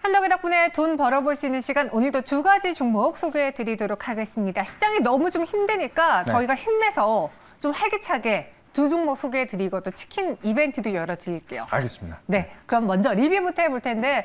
한덕의 덕분에 돈 벌어볼 수 있는 시간, 오늘도 두 가지 종목 소개해드리도록 하겠습니다. 시장이 너무 좀 힘드니까 저희가 힘내서 좀 활기차게 두 종목 소개해드리고 또 치킨 이벤트도 열어드릴게요. 알겠습니다. 네, 그럼 먼저 리뷰부터 해볼 텐데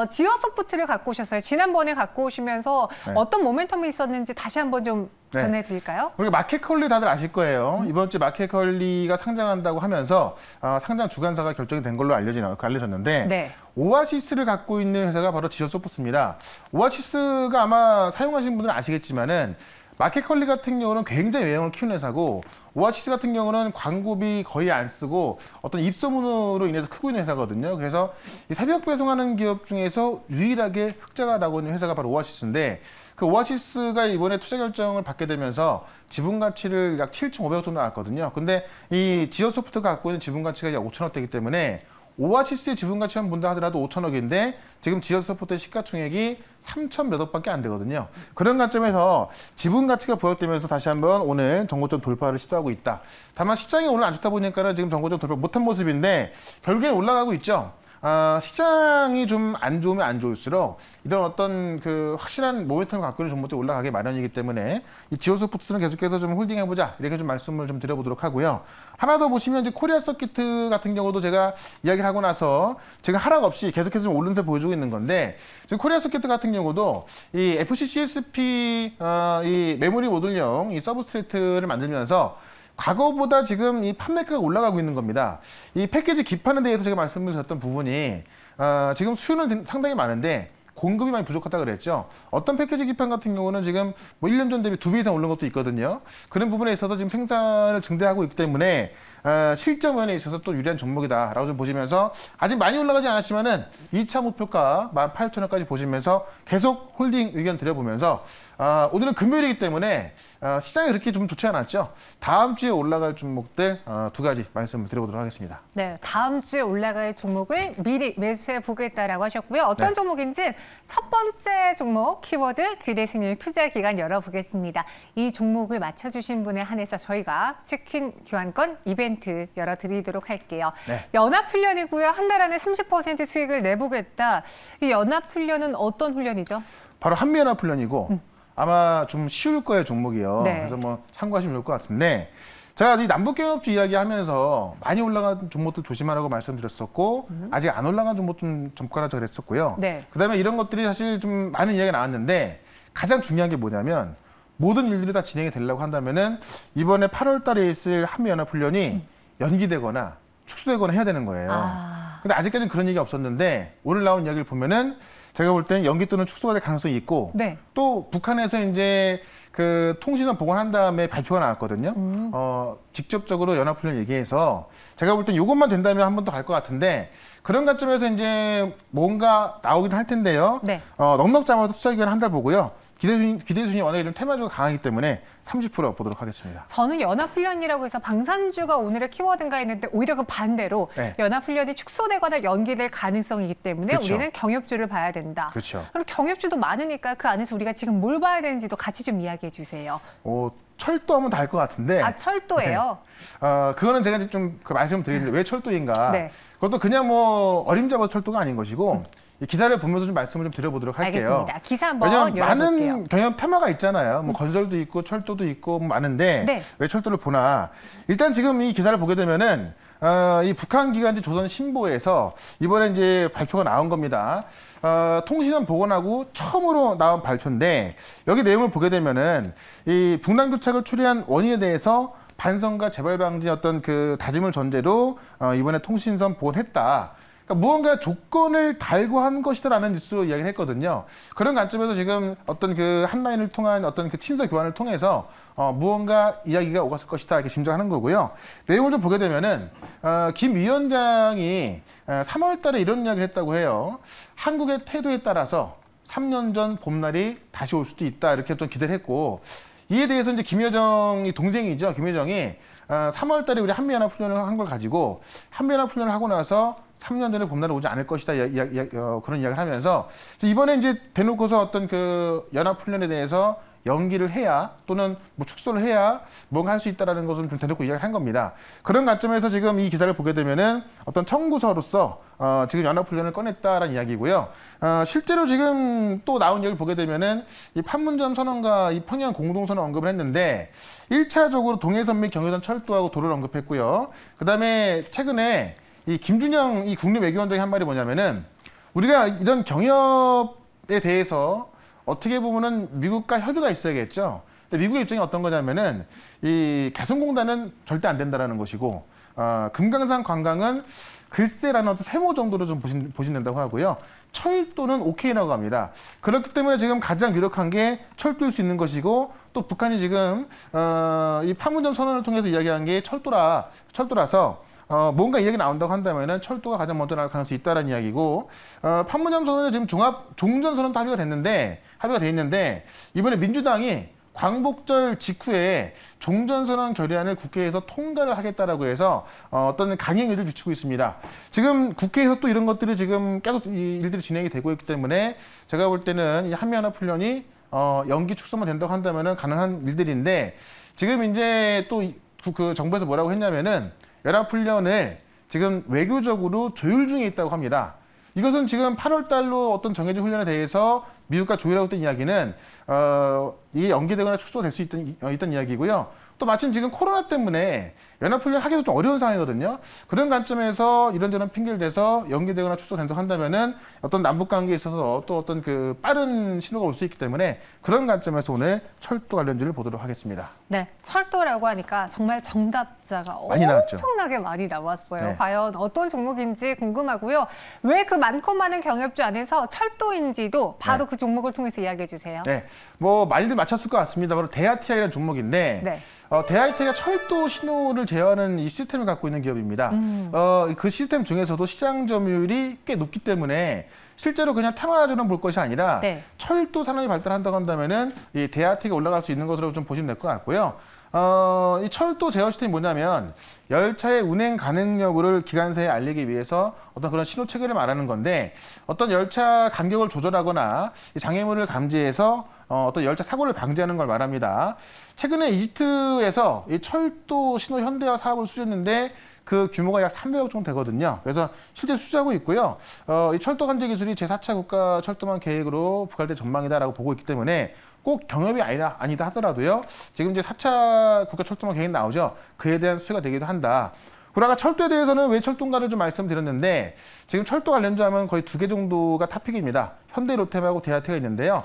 지어소프트를 갖고 오셨어요. 지난번에 갖고 오시면서 어떤 모멘텀이 있었는지 다시 한번 좀 전해드릴까요? 우리 마켓컬리 다들 아실 거예요. 이번 주 마켓컬리가 상장한다고 하면서 상장 주관사가 결정이 된 걸로 알려졌는데 오아시스를 갖고 있는 회사가 바로 지어소프트입니다. 오아시스가 아마 사용하시는 분들은 아시겠지만은 마켓컬리 같은 경우는 굉장히 외형을 키우는 회사고 오아시스 같은 경우는 광고비 거의 안 쓰고 어떤 입소문으로 인해서 크고 있는 회사거든요. 그래서 이 새벽 배송하는 기업 중에서 유일하게 흑자가 나고 있는 회사가 바로 오아시스인데 그 오아시스가 이번에 투자 결정을 받게 되면서 지분 가치를 약 7,500억 정도 나왔거든요. 근데 이 지어소프트가 갖고 있는 지분 가치가 약 5천억대이기 때문에 오아시스의 지분 가치만 본다 하더라도 5천억인데 지금 지어소프트의 시가총액이 3천 몇 억밖에 안 되거든요. 그런 관점에서 지분 가치가 부각되면서 다시 한번 오늘 정고점 돌파를 시도하고 있다. 다만 시장이 오늘 안 좋다 보니까 지금 정고점 돌파 못한 모습인데 결국엔 올라가고 있죠. 시장이 좀 안 좋으면 안 좋을수록 이런 어떤 그 확실한 모멘텀을 갖고 있는 종목들이 올라가기 마련이기 때문에 이 지오소프트는 계속해서 좀 홀딩해보자 이렇게 좀 말씀을 좀 드려보도록 하고요. 하나 더 보시면 이제 코리아 서킷 같은 경우도 제가 이야기를 하고 나서 지금 하락 없이 계속해서 좀 오름세 보여주고 있는 건데 지금 코리아 서킷 같은 경우도 이 FCCSP 이 메모리 모듈형 이 서브스트레이트를 만들면서 과거보다 지금 이 판매가가 올라가고 있는 겁니다. 이 패키지 기판에 대해서 제가 말씀을 드렸던 부분이 지금 수요는 상당히 많은데 공급이 많이 부족하다 그랬죠. 어떤 패키지 기판 같은 경우는 지금 뭐 1년 전 대비 2배 이상 오른 것도 있거든요. 그런 부분에 있어서 지금 생산을 증대하고 있기 때문에 실적 면에 있어서 또 유리한 종목이다라고 좀 보시면서 아직 많이 올라가지 않았지만은 2차 목표가 18,000원까지 보시면서 계속 홀딩 의견 드려보면서 오늘은 금요일이기 때문에 시장이 그렇게 좀 좋지 않았죠. 다음 주에 올라갈 종목들 두 가지 말씀을 드려보도록 하겠습니다. 네, 다음 주에 올라갈 종목을 미리 매수해 보겠다라고 하셨고요. 어떤 종목인지 첫 번째 종목 키워드 기대승률 투자 기간 열어보겠습니다. 이 종목을 맞춰주신 분에 한해서 저희가 치킨 교환권 이벤트 열어드리도록 할게요. 연합훈련이고요. 한 달 안에 30% 수익을 내보겠다. 이 연합훈련은 어떤 훈련이죠? 바로 한미연합훈련이고 아마 좀 쉬울 거예요, 종목이요. 그래서 뭐 참고하시면 좋을 것 같은데 제가 이 남북경협주 이야기하면서 많이 올라간 종목들 조심하라고 말씀드렸었고 아직 안 올라간 종목 좀 점검하자 그랬었고요. 그다음에 이런 것들이 사실 좀 많은 이야기가 나왔는데 가장 중요한 게 뭐냐면 모든 일들이 다 진행이 되려고 한다면은 이번에 8월 달에 있을 한미연합훈련이 연기되거나 축소되거나 해야 되는 거예요. 근데 아직까지는 그런 얘기가 없었는데 오늘 나온 이야기를 보면은 제가 볼 때는 연기 또는 축소가 될 가능성이 있고 또 북한에서 이제 그 통신원 복원한 다음에 발표가 나왔거든요. 직접적으로 연합훈련 얘기해서 제가 볼 땐 이것만 된다면 한 번 더 갈 것 같은데 그런 관점에서 이제 뭔가 나오긴 할 텐데요. 넉넉 잡아서 투자 기간 한 달 보고요. 기대순위 워낙에 좀 테마주가 강하기 때문에 30% 보도록 하겠습니다. 저는 연합훈련이라고 해서 방산주가 오늘의 키워드인가 했는데 오히려 그 반대로 연합훈련이 축소되거나 연기될 가능성이기 때문에 우리는 경협주를 봐야 된다. 그럼 경협주도 많으니까 그 안에서 우리가 지금 뭘 봐야 되는지도 같이 좀 이야기해 주세요. 철도하면 다 알 것 같은데. 철도예요? 그거는 제가 좀 말씀을 드리는데 왜 철도인가. 그것도 그냥 뭐 어림잡아서 철도가 아닌 것이고 이 기사를 보면서 좀 말씀을 좀 드려보도록 할게요. 알겠습니다. 기사 한번 열어볼게요. 많은 경협 테마가 있잖아요. 뭐 건설도 있고 철도도 있고 뭐 많은데 왜 철도를 보나. 일단 지금 이 기사를 보게 되면은 이 북한 기관지 조선 신보에서 이번에 이제 발표가 나온 겁니다. 통신원 복원하고 처음으로 나온 발표인데 여기 내용을 보게 되면은 이 북남 교착을 초래한 원인에 대해서 반성과 재발 방지 어떤 그 다짐을 전제로 이번에 통신선 복원했다. 그러니까 무언가 조건을 달고 한 것이다라는 뉴스로 이야기를 했거든요. 그런 관점에서 지금 어떤 그 한라인을 통한 어떤 그 친서 교환을 통해서 무언가 이야기가 오갔을 것이다 이렇게 짐작하는 거고요. 내용을 좀 보게 되면은 김 위원장이 3월 달에 이런 이야기를 했다고 해요. 한국의 태도에 따라서 3년 전 봄날이 다시 올 수도 있다 이렇게 좀 기대를 했고 이에 대해서 이제 김여정이 동생이죠. 김여정이 3월 달에 우리 한미연합훈련을 한 걸 가지고 한미연합훈련을 하고 나서 3년 전에 봄날이 오지 않을 것이다 그런 이야기를 하면서 이번에 이제 대놓고서 어떤 그 연합훈련에 대해서 연기를 해야 또는 뭐 축소를 해야 뭔가 할 수 있다는 것을 좀 대놓고 이야기를 한 겁니다. 그런 관점에서 지금 이 기사를 보게 되면은 어떤 청구서로서 지금 연합훈련을 꺼냈다라는 이야기고요. 실제로 지금 또 나온 이야기를 보게 되면은 이 판문점 선언과 이 평양 공동선언 언급을 했는데 1차적으로 동해선 및 경의선 철도하고 도로를 언급했고요. 그다음에 최근에 이 김준영 이 국립외교원장이 한 말이 뭐냐면은 우리가 이런 경협에 대해서 어떻게 보면은 미국과 협의가 있어야겠죠. 근데 미국의 입장이 어떤 거냐면은 이 개성공단은 절대 안 된다라는 것이고, 금강산 관광은 글쎄라는 어떤 세모 정도로 좀 보신다고 하고요. 철도는 오케이라고 합니다. 그렇기 때문에 지금 가장 유력한 게 철도일 수 있는 것이고, 또 북한이 지금 이 판문점 선언을 통해서 이야기한 게 철도라서 뭔가 이야기 나온다고 한다면은 철도가 가장 먼저 나올 가능성이 있다는 이야기고, 판문점 선언에 지금 종전선언도 합의가 돼 있는데 이번에 민주당이 광복절 직후에 종전선언 결의안을 국회에서 통과를 하겠다라고 해서 어떤 강행위를 비추고 있습니다. 지금 국회에서 또 이런 것들이 지금 계속 이 일들이 진행이 되고 있기 때문에 제가 볼 때는 이 한미연합훈련이 연기 축소만 된다고 한다면은 가능한 일들인데, 지금 이제 또 그 정부에서 뭐라고 했냐면은 연합훈련을 지금 외교적으로 조율 중에 있다고 합니다. 이것은 지금 8월 달로 어떤 정해진 훈련에 대해서 미국과 조율하고 있던 이야기는 이게 연기되거나 축소될 수 있던 이야기고요. 또 마침 지금 코로나 때문에 연합훈련 하기도 좀 어려운 상황이거든요. 그런 관점에서 이런저런 핑계를 대서 연기되거나 축소된다고 한다면은 어떤 남북 관계에 있어서 또 어떤 그 빠른 신호가 올 수 있기 때문에 그런 관점에서 오늘 철도 관련주를 보도록 하겠습니다. 네, 철도라고 하니까 정말 정답자가 많이 엄청나게 많이 나왔어요. 네. 과연 어떤 종목인지 궁금하고요. 왜 그 많고 많은 경협주 안에서 철도인지도 바로 그 종목을 통해서 이야기해 주세요. 네, 뭐 많이들 맞췄을 것 같습니다. 바로 대하티아이라는 종목인데, 대하티아이가 철도 신호를 제어하는 이 시스템을 갖고 있는 기업입니다. 그 시스템 중에서도 시장 점유율이 꽤 높기 때문에 실제로 그냥 테마주는 볼 것이 아니라 철도 산업이 발달한다고 한다면은 이 대하티아이가 올라갈 수 있는 것으로 좀 보시면 될 것 같고요. 이 철도 제어 시스템이 뭐냐면 열차의 운행 가능 여부를 기관사에 알리기 위해서 어떤 그런 신호 체계를 말하는 건데, 어떤 열차 간격을 조절하거나 장애물을 감지해서 어떤 열차 사고를 방지하는 걸 말합니다. 최근에 이집트에서 이 철도 신호 현대화 사업을 수주했는데 그 규모가 약 300억 정도 되거든요. 그래서 실제 수주하고 있고요. 이 철도 관제 기술이 제4차 국가 철도망 계획으로 부활될 전망이다라고 보고 있기 때문에 꼭 경협이 아니다 하더라도요. 지금 이제 4차 국가 철도망 계획 나오죠. 그에 대한 수혜가 되기도 한다. 그러나 철도에 대해서는 왜 철도인가를 좀 말씀드렸는데, 지금 철도 관련주 하면 거의 2개 정도가 탑픽입니다. 현대 로템하고 대하티아가 있는데요.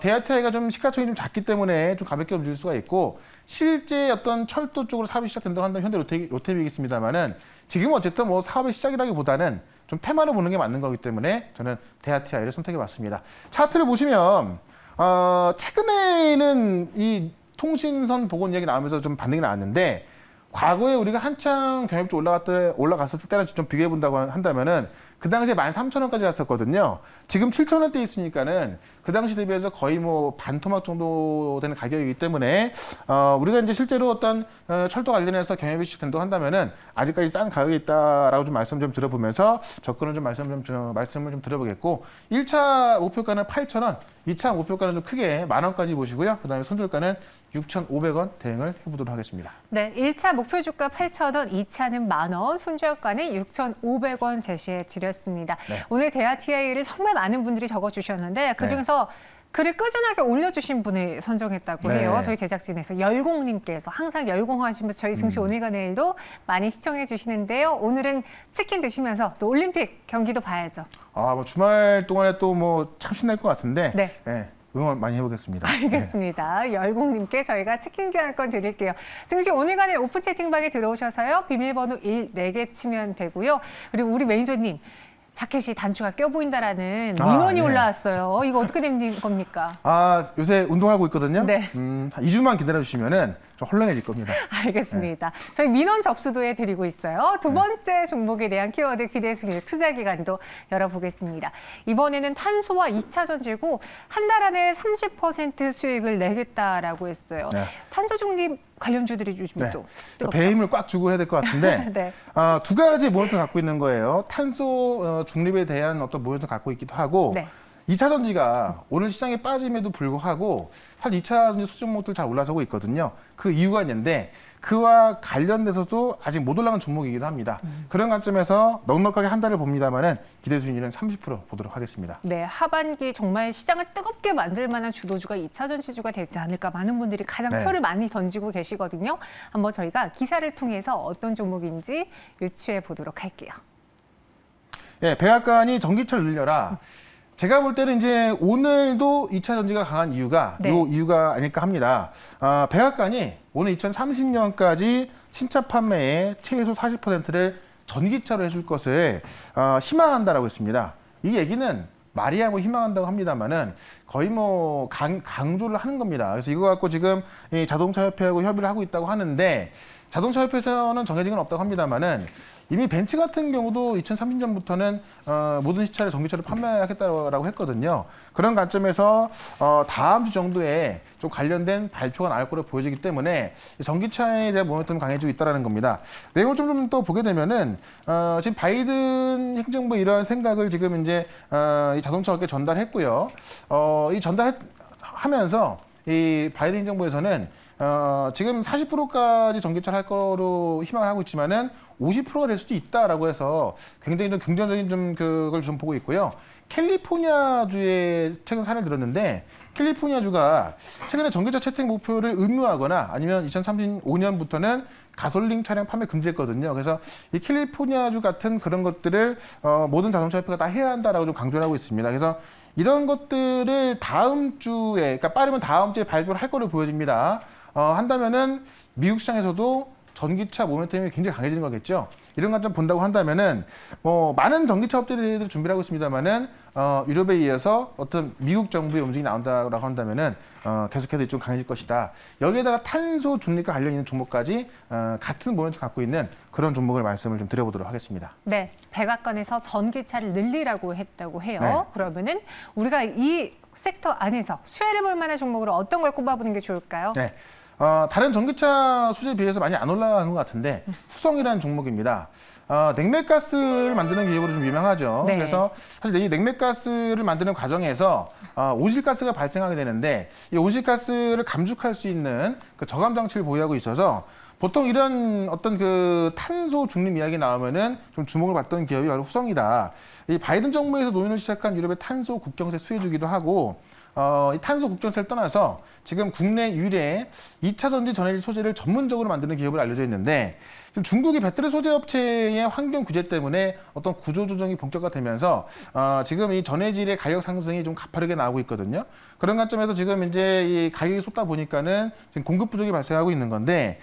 대하티아가 좀 시가총이 좀 작기 때문에 좀 가볍게 움직일 수가 있고, 실제 어떤 철도 쪽으로 사업이 시작된다고 한다면 현대 로템이겠습니다만은 지금 어쨌든 뭐 사업의 시작이라기보다는 좀 테마를 보는 게 맞는 거기 때문에 저는 대하티아를 선택해봤습니다. 차트를 보시면 최근에는 이 통신선 복원 이야기 나오면서 좀 반등이 나왔는데, 과거에 우리가 한창 경협주 올라갔을 때랑 좀 비교해 본다고 한다면은 그 당시에 13,000원까지 갔었거든요. 지금 7,000원대 있으니까는 그 당시 대비해서 거의 뭐 반토막 정도 되는 가격이기 때문에 우리가 이제 실제로 어떤 철도 관련해서 경협이 시작된다고 한다면은 아직까지 싼 가격이 있다라고 좀 말씀 좀 들어보면서 접근을 좀 말씀을 좀 드려보겠고, 1차 목표가는 8,000원, 2차 목표가는 좀 크게 10,000원까지 보시고요. 그다음에 손절가는 6,500원 대응을 해보도록 하겠습니다. 네, 1차 목표 주가 8,000원, 2차는 10,000원, 손절가는 6,500원 제시해 드렸습니다. 네. 오늘 대하티아이를 정말 많은 분들이 적어주셨는데 그중에서 글을 꾸준하게 올려주신 분을 선정했다고 해요. 저희 제작진에서 열공님께서 항상 열공하시면서 저희 증시 오늘과 내일도 많이 시청해 주시는데요. 오늘은 치킨 드시면서 또 올림픽 경기도 봐야죠. 뭐 주말 동안에 또 뭐 참 신날 것 같은데. 응원 많이 해보겠습니다. 알겠습니다. 열공님께 저희가 치킨 교환권 드릴게요. 증시 오늘과 내일 오픈 채팅방에 들어오셔서요. 비밀번호 1개 치면 되고요. 그리고 우리 매니저님. 자켓이 단추가 껴 보인다라는 민원이 올라왔어요. 이거 어떻게 된 겁니까? 요새 운동하고 있거든요. 한 2주만 기다려주시면은 좀 헐렁해질 겁니다. 알겠습니다. 저희 민원 접수도 해드리고 있어요. 두 번째 종목에 대한 키워드 기대 수익 투자 기간도 열어보겠습니다. 이번에는 탄소와 2차 전지고 한 달 안에 30% 수익을 내겠다라고 했어요. 탄소 중립 관련주들이 요즘 또 배에 힘을 꽉 주고 해야 될 것 같은데 두 가지 모멘텀을 갖고 있는 거예요. 탄소 중립에 대한 어떤 모멘텀을 갖고 있기도 하고 2차 전지가 오늘 시장에 빠짐에도 불구하고 사실 2차 전지 소재 종목들 잘 올라서고 있거든요. 그 이유가 있는데 그와 관련돼서도 아직 못 올라간 종목이기도 합니다. 그런 관점에서 넉넉하게 한 달을 봅니다만은 기대 수익률은 30% 보도록 하겠습니다. 네, 하반기 정말 시장을 뜨겁게 만들 만한 주도주가 2차 전지주가 되지 않을까 많은 분들이 가장 표를 많이 던지고 계시거든요. 한번 저희가 기사를 통해서 어떤 종목인지 유추해 보도록 할게요. 네, 백악관이 전기차를 늘려라. 제가 볼 때는 이제 오늘도 2차 전지가 강한 이유가 요 이유가 아닐까 합니다. 백악관이 오늘 2030년까지 신차 판매의 최소 40%를 전기차로 해줄 것을 희망한다라고 했습니다. 이 얘기는 말이야 뭐 희망한다고 합니다만은 거의 뭐 강조를 하는 겁니다. 그래서 이거 갖고 지금 이 자동차협회하고 협의를 하고 있다고 하는데 자동차협회에서는 정해진 건 없다고 합니다만은 이미 벤츠 같은 경우도 2030년부터는 모든 시차를 전기차로 판매하겠다고 했거든요. 그런 관점에서 다음 주 정도에 좀 관련된 발표가 나올 거로 보여지기 때문에 전기차에 대한 모멘텀이 강해지고 있다는 겁니다. 내용을 좀 더 보게 되면은 지금 바이든 행정부 이러한 생각을 지금 이제 이 자동차 업계에 전달했고요. 이 전달하면서 이 바이든 행정부에서는 지금 40%까지 전기차를 할 거로 희망을 하고 있지만은 50%가 될 수도 있다라고 해서 굉장히 좀 긍정적인 그걸 좀 보고 있고요. 캘리포니아주에 최근 사례를 들었는데 캘리포니아주가 최근에 전기차 채택 목표를 의무화하거나 아니면 2035년부터는 가솔린 차량 판매 금지했거든요. 그래서 이 캘리포니아주 같은 그런 것들을 모든 자동차 협회가 다 해야 한다라고 좀 강조를 하고 있습니다. 그래서 이런 것들을 다음 주에, 그러니까 빠르면 다음 주에 발표를 할 거로 보여집니다. 한다면은 미국 시장에서도 전기차 모멘텀이 굉장히 강해지는 거겠죠. 이런 관점 본다고 한다면은 뭐 많은 전기차 업체들이 준비를 하고 있습니다만은 유럽에 이어서 어떤 미국 정부의 움직임이 나온다고 한다면은 계속해서 좀 강해질 것이다. 여기에다가 탄소 중립과 관련 있는 종목까지 같은 모멘텀을 갖고 있는 그런 종목을 말씀을 좀 드려보도록 하겠습니다. 네, 백악관에서 전기차를 늘리라고 했다고 해요. 그러면은 우리가 이 섹터 안에서 수혜를 볼 만한 종목으로 어떤 걸 꼽아보는 게 좋을까요? 네. 다른 전기차 소재에 비해서 많이 안 올라가는 것 같은데 후성이라는 종목입니다. 냉매가스를 만드는 기업으로 좀 유명하죠. 그래서 사실 이 냉매가스를 만드는 과정에서 온실가스가 발생하게 되는데 이 온실가스를 감축할 수 있는 그 저감 장치를 보유하고 있어서 보통 이런 어떤 그 탄소 중립 이야기 나오면은 좀 주목을 받던 기업이 바로 후성이다. 이 바이든 정부에서 논의를 시작한 유럽의 탄소 국경세 수혜주기도 하고 이 탄소 국경세를 떠나서 지금 국내 유일의 2차 전지 전해질 소재를 전문적으로 만드는 기업으로 알려져 있는데 지금 중국이 배터리 소재 업체의 환경 규제 때문에 어떤 구조 조정이 본격화되면서 지금 이 전해질의 가격 상승이 좀 가파르게 나오고 있거든요. 그런 관점에서 지금 이제 이 가격이 쏟다 보니까는 지금 공급 부족이 발생하고 있는 건데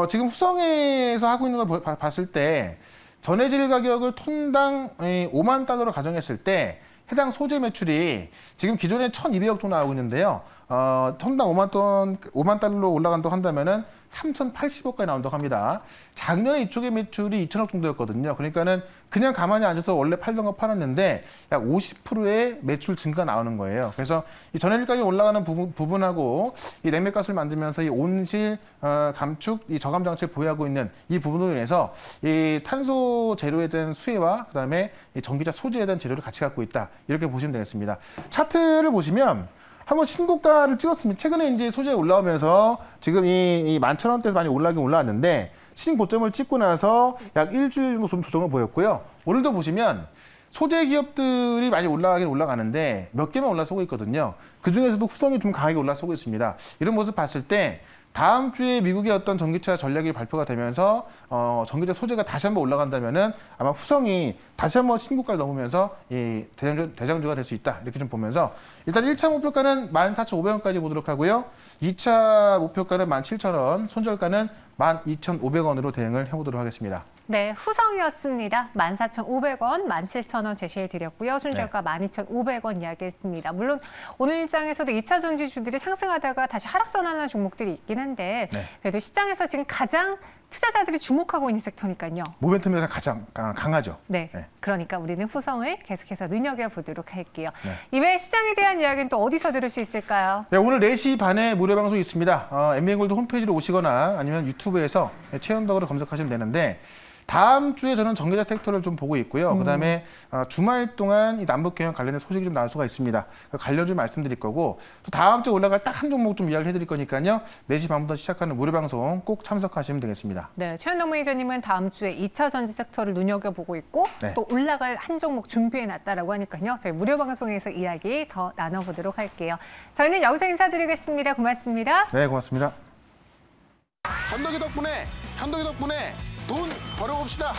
지금 후성에서 하고 있는 걸 봤을 때 전해질 가격을 톤당 5만 달러로 가정했을 때 해당 소재 매출이 지금 기존에 1,200억 톤 나오고 있는데요. 톤당 5만 달러로 올라간다고 한다면은 3,080억까지 나온다고 합니다. 작년에 이쪽의 매출이 2,000억 정도였거든요. 그러니까는 그냥 가만히 앉아서 원래 팔던 거 팔았는데 약 50%의 매출 증가 나오는 거예요. 그래서 이 전해질까지 올라가는 부분하고 이 냉매가스를 만들면서 이 온실 감축, 이 저감 장치를 보유하고 있는 이 부분으로 인해서 이 탄소 재료에 대한 수혜와 그다음에 이 전기차 소재에 대한 재료를 같이 갖고 있다. 이렇게 보시면 되겠습니다. 차트를 보시면 한번 신고가를 찍었습니다. 최근에 이제 소재 올라오면서 지금 이 11,000원대에서 많이 올라가긴 올라왔는데 신고점을 찍고 나서 약 일주일 정도 좀 조정을 보였고요. 오늘도 보시면 소재 기업들이 많이 올라가긴 올라가는데 몇 개만 올라서고 있거든요. 그 중에서도 후성이 좀 강하게 올라서고 있습니다. 이런 모습 봤을 때 다음 주에 미국의 어떤 전기차 전략이 발표가 되면서 전기차 소재가 다시 한번 올라간다면은 아마 후성이 다시 한번 신고가를 넘으면서 이 대장주가 될 수 있다. 이렇게 좀 보면서 일단 1차 목표가는 14,500원까지 보도록 하고요. 2차 목표가는 17,000원, 손절가는 12,500원으로 대응을 해보도록 하겠습니다. 네, 후성이었습니다. 14,500원, 17,000원 제시해드렸고요. 손절가 12,500원 이야기했습니다. 물론 오늘 장에서도 2차 전지주들이 상승하다가 다시 하락선하는 종목들이 있긴 한데 그래도 시장에서 지금 가장 투자자들이 주목하고 있는 섹터니까요. 모멘텀이 가장 강하죠. 네, 그러니까 우리는 후성을 계속해서 눈여겨보도록 할게요. 이외에 시장에 대한 이야기는 또 어디서 들을 수 있을까요? 네, 오늘 4시 반에 무료 방송이 있습니다. 엠비엔골드 홈페이지로 오시거나 아니면 유튜브에서 최현덕으로 검색하시면 되는데 다음 주에 저는 전기차 섹터를 좀 보고 있고요. 그다음에 주말 동안 이 남북 경영 관련된 소식이 좀 나올 수가 있습니다. 관련 좀 말씀드릴 거고 또 다음 주에 올라갈 딱 한 종목 좀 이야기를 해드릴 거니까요. 4시 반부터 시작하는 무료 방송 꼭 참석하시면 되겠습니다. 네, 최현동 매니저님은 다음 주에 2차 전지 섹터를 눈여겨보고 있고 네. 또 올라갈 한 종목 준비해놨다라고 하니까요. 저희 무료 방송에서 이야기 더 나눠보도록 할게요. 저희는 여기서 인사드리겠습니다. 고맙습니다. 네, 고맙습니다. 현덕이 덕분에 돈 벌어봅시다.